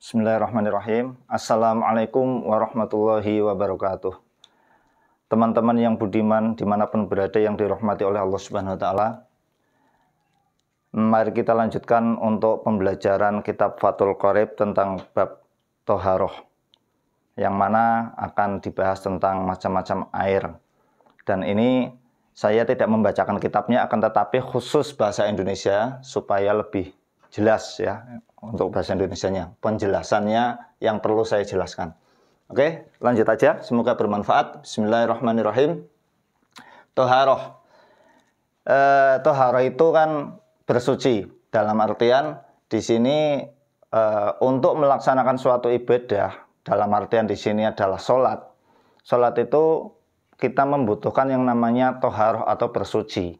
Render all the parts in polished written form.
Bismillahirrahmanirrahim. Assalamualaikum warahmatullahi wabarakatuh. Teman-teman yang budiman dimanapun berada yang dirahmati oleh Allah Subhanahu wa Ta'ala, mari kita lanjutkan untuk pembelajaran kitab Fathul Qorib tentang bab Toharoh, yang mana akan dibahas tentang macam-macam air. Dan ini saya tidak membacakan kitabnya, akan tetapi khusus bahasa Indonesia supaya lebih jelas ya untuk bahasa Indonesianya, penjelasannya yang perlu saya jelaskan. Oke, lanjut aja, semoga bermanfaat. Bismillahirrahmanirrahim. Toharoh. Toharoh itu kan bersuci, dalam artian di sini untuk melaksanakan suatu ibadah, dalam artian di sini adalah sholat. Sholat itu kita membutuhkan yang namanya toharoh atau bersuci.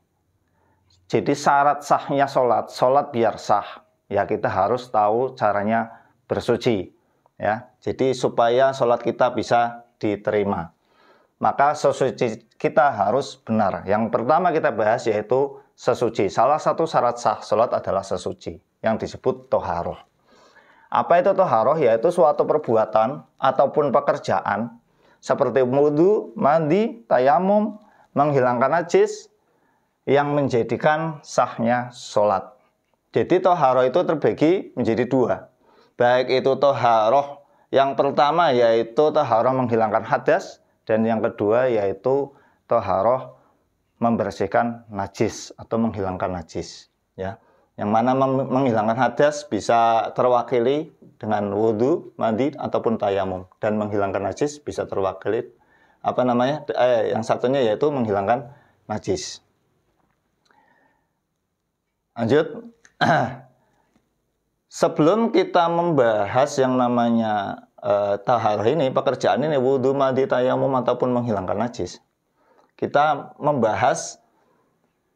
Jadi syarat sahnya sholat biar sah, ya kita harus tahu caranya bersuci. Ya, jadi supaya sholat kita bisa diterima, maka sesuci kita harus benar. Yang pertama kita bahas yaitu sesuci. Salah satu syarat sah sholat adalah sesuci, yang disebut toharoh. Apa itu toharoh? Yaitu suatu perbuatan ataupun pekerjaan seperti wudu, mandi, tayamum, menghilangkan najis, yang menjadikan sahnya sholat. Jadi toharoh itu terbagi menjadi dua. Baik itu toharoh yang pertama yaitu toharoh menghilangkan hadas, dan yang kedua yaitu toharoh membersihkan najis atau menghilangkan najis. Ya, yang mana menghilangkan hadas bisa terwakili dengan wudu, mandi ataupun tayamum, dan menghilangkan najis bisa terwakili yang satunya yaitu menghilangkan najis. Lanjut. Sebelum kita membahas yang namanya taharah ini, pekerjaan ini, wudu, mandi, tayamum ataupun menghilangkan najis, kita membahas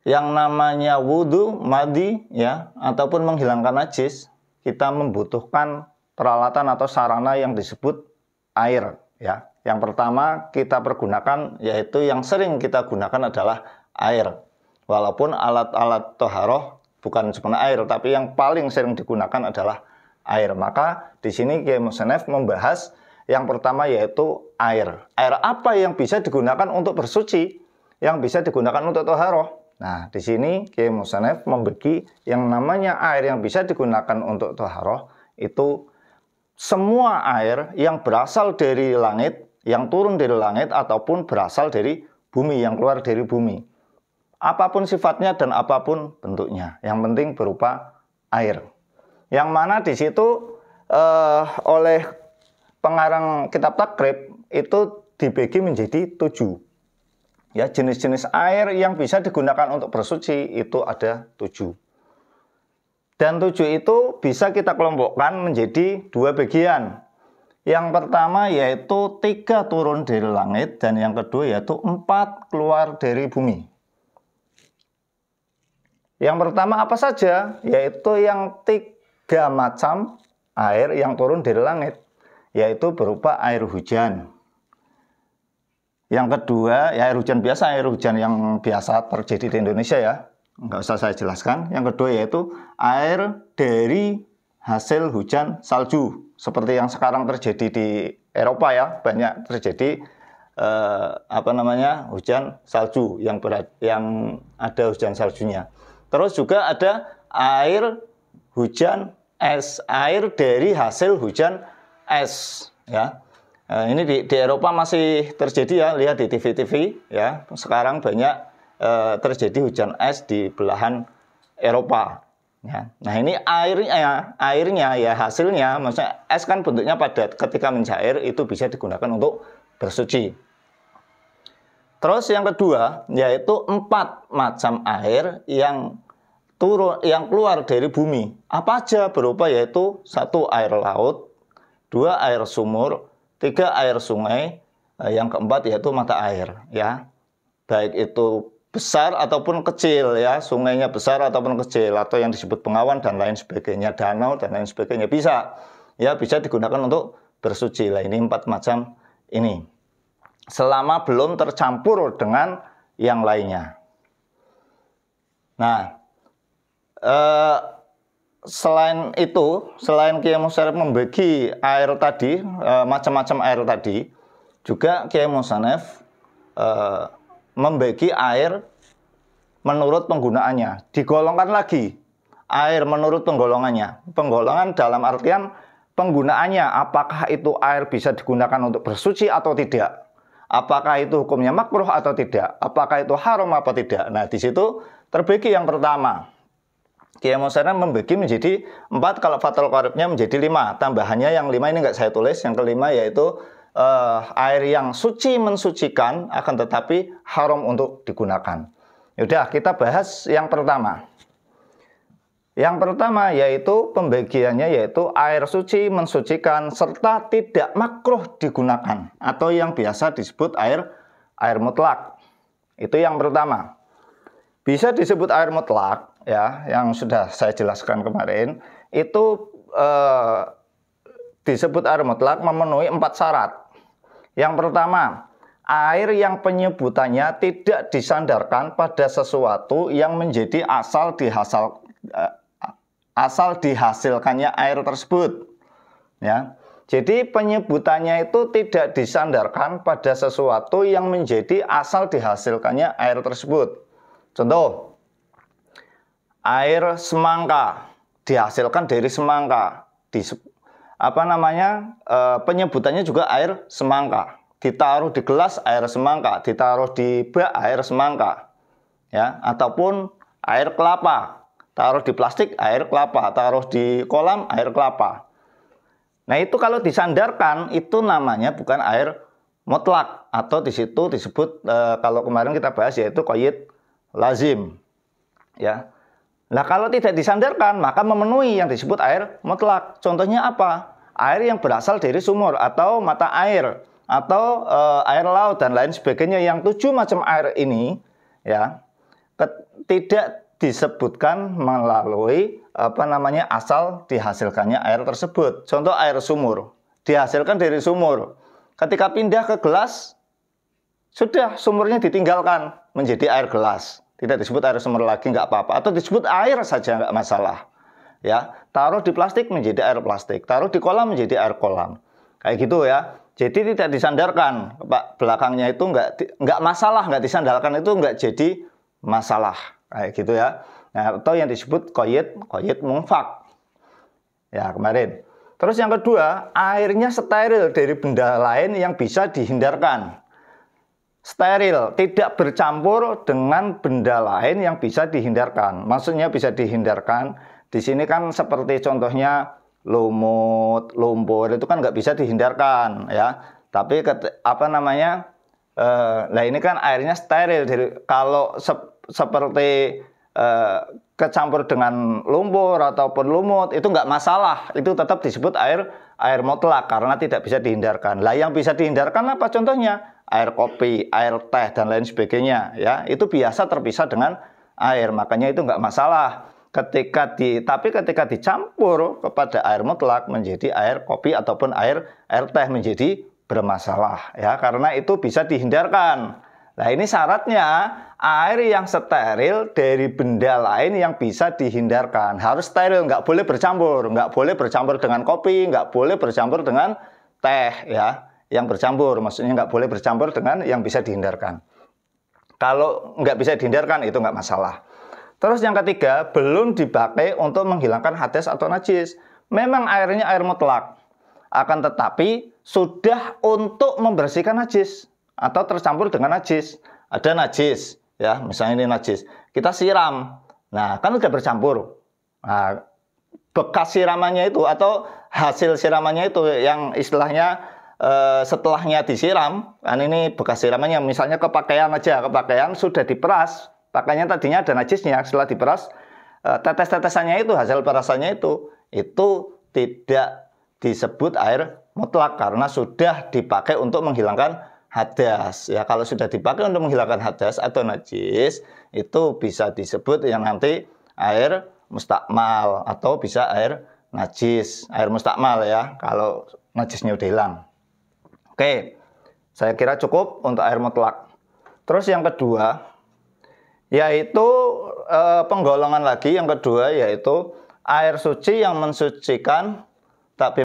yang namanya wudu, mandi ya ataupun menghilangkan najis, kita membutuhkan peralatan atau sarana yang disebut air ya. Yang pertama kita pergunakan, yaitu yang sering kita gunakan adalah air. Walaupun alat-alat toharoh bukan cuma air, tapi yang paling sering digunakan adalah air. Maka di sini Kiai Musannaf membahas yang pertama yaitu air. Air apa yang bisa digunakan untuk bersuci, yang bisa digunakan untuk toharoh? Nah, di sini Kiai Musannaf membagi yang namanya air yang bisa digunakan untuk toharoh itu semua air yang berasal dari langit, yang turun dari langit ataupun berasal dari bumi, yang keluar dari bumi. Apapun sifatnya dan apapun bentuknya, yang penting berupa air. Yang mana di situ oleh pengarang kitab Takrib itu dibagi menjadi 7. Ya, jenis-jenis air yang bisa digunakan untuk bersuci itu ada 7. Dan 7 itu bisa kita kelompokkan menjadi 2 bagian. Yang pertama yaitu 3 turun dari langit, dan yang kedua yaitu 4 keluar dari bumi. Yang pertama apa saja? Yaitu yang 3 macam air yang turun dari langit, yaitu berupa air hujan. Yang kedua, ya air hujan biasa, air hujan yang biasa terjadi di Indonesia ya, nggak usah saya jelaskan. Yang kedua yaitu air dari hasil hujan salju, seperti yang sekarang terjadi di Eropa ya, banyak terjadi hujan salju yang ada hujan saljunya. Terus juga ada air hujan es, air dari hasil hujan es ya. Ini di Eropa masih terjadi ya, lihat di TV-TV ya. Sekarang banyak terjadi hujan es di belahan Eropa ya. Nah, ini airnya ya, hasilnya, maksudnya es kan bentuknya padat, ketika mencair itu bisa digunakan untuk bersuci. Terus yang kedua yaitu 4 macam air yang keluar dari bumi. Apa aja? Berupa yaitu 1 air laut, 2 air sumur, 3 air sungai, yang keempat yaitu mata air ya. Baik itu besar ataupun kecil ya, sungainya besar ataupun kecil, atau yang disebut bengawan dan lain sebagainya, danau dan lain sebagainya, bisa ya, bisa digunakan untuk bersuci lah. Ini 4 macam ini, selama belum tercampur dengan yang lainnya. Nah, selain itu, selain Kiai Musarrif membagi air tadi, macam-macam air tadi, juga Kiai Musarrif membagi air menurut penggunaannya. Digolongkan lagi air menurut penggolongannya. Penggolongan dalam artian penggunaannya, apakah itu air bisa digunakan untuk bersuci atau tidak? Apakah itu hukumnya makruh atau tidak? Apakah itu haram apa tidak? Nah, di situ terbagi yang pertama. Kiai Musarrif membagi menjadi 4, kalau Fathul Qoribnya menjadi 5. Tambahannya yang 5 ini nggak saya tulis. Yang kelima yaitu air yang suci mensucikan, akan tetapi haram untuk digunakan. Yaudah, kita bahas yang pertama. Yang pertama yaitu pembagiannya yaitu air suci mensucikan serta tidak makruh digunakan, atau yang biasa disebut air mutlak. Itu yang pertama. Bisa disebut air mutlak ya, yang sudah saya jelaskan kemarin. Itu disebut air mutlak memenuhi 4 syarat. Yang pertama, air yang penyebutannya tidak disandarkan pada sesuatu yang menjadi asal dihasilkannya air tersebut. Ya. Jadi penyebutannya itu tidak disandarkan pada sesuatu yang menjadi asal dihasilkannya air tersebut. Contoh, air semangka dihasilkan dari semangka. Penyebutannya juga air semangka. Ditaruh di gelas air semangka, ditaruh di bak air semangka, ya, ataupun air kelapa, taruh di plastik air kelapa, taruh di kolam air kelapa. Nah, itu kalau disandarkan itu namanya bukan air mutlak, atau di situ disebut kalau kemarin kita bahas yaitu qayyid lazim, ya. Nah, kalau tidak disandarkan maka memenuhi yang disebut air mutlak. Contohnya apa? Air yang berasal dari sumur atau mata air, atau air laut dan lain sebagainya. Yang 7 macam air ini ya tidak disebutkan melalui asal dihasilkannya air tersebut. Contoh air sumur dihasilkan dari sumur. Ketika pindah ke gelas, sudah sumurnya ditinggalkan menjadi air gelas. Tidak disebut air sumur lagi, nggak apa-apa. Atau disebut air saja nggak masalah. Ya, taruh di plastik menjadi air plastik, taruh di kolam menjadi air kolam. Kayak gitu ya. Jadi tidak disandarkan. Belakangnya itu nggak masalah, nggak disandarkan itu nggak jadi masalah. Kayak gitu ya. Nah, atau yang disebut qayyid munfak. Ya, kemarin. Terus yang kedua, airnya steril dari benda lain yang bisa dihindarkan. Steril, tidak bercampur dengan benda lain yang bisa dihindarkan. Maksudnya bisa dihindarkan. Di sini kan seperti contohnya lumut, lumpur, itu kan nggak bisa dihindarkan, ya. Tapi nah ini kan airnya steril. Kalau seperti kecampur dengan lumpur ataupun lumut itu nggak masalah, itu tetap disebut air mutlak karena tidak bisa dihindarkan. Lah yang bisa dihindarkan apa contohnya? Air kopi, air teh dan lain sebagainya, ya. Itu biasa terpisah dengan air, makanya itu nggak masalah. Tapi ketika dicampur kepada air mutlak menjadi air kopi ataupun air teh menjadi bermasalah, ya, karena itu bisa dihindarkan. Nah, ini syaratnya air yang steril dari benda lain yang bisa dihindarkan. Harus steril, nggak boleh bercampur. Nggak boleh bercampur dengan kopi, nggak boleh bercampur dengan teh, ya. Yang bercampur, maksudnya nggak boleh bercampur dengan yang bisa dihindarkan. Kalau nggak bisa dihindarkan itu nggak masalah. Terus yang ketiga, belum dipakai untuk menghilangkan hadas atau najis. Memang airnya air mutlak, akan tetapi sudah untuk membersihkan najis atau tercampur dengan najis. Ada najis, ya, misalnya ini najis, kita siram, nah kan udah bercampur. Nah, bekas siramannya itu atau hasil siramannya itu yang istilahnya setelahnya disiram, kan ini bekas siramannya. Misalnya ke pakaian aja, ke pakaian sudah diperas, pakaiannya tadinya ada najisnya, setelah diperas tetes-tetesannya itu, hasil perasannya itu tidak disebut air mutlak karena sudah dipakai untuk menghilangkan hadas. Ya, kalau sudah dipakai untuk menghilangkan hadas atau najis, itu bisa disebut yang nanti air mustakmal atau bisa air najis, air mustakmal, ya, kalau najisnya udah hilang. Oke, saya kira cukup untuk air mutlak. Terus yang kedua, yaitu penggolongan lagi. Yang kedua yaitu air suci yang mensucikan, tak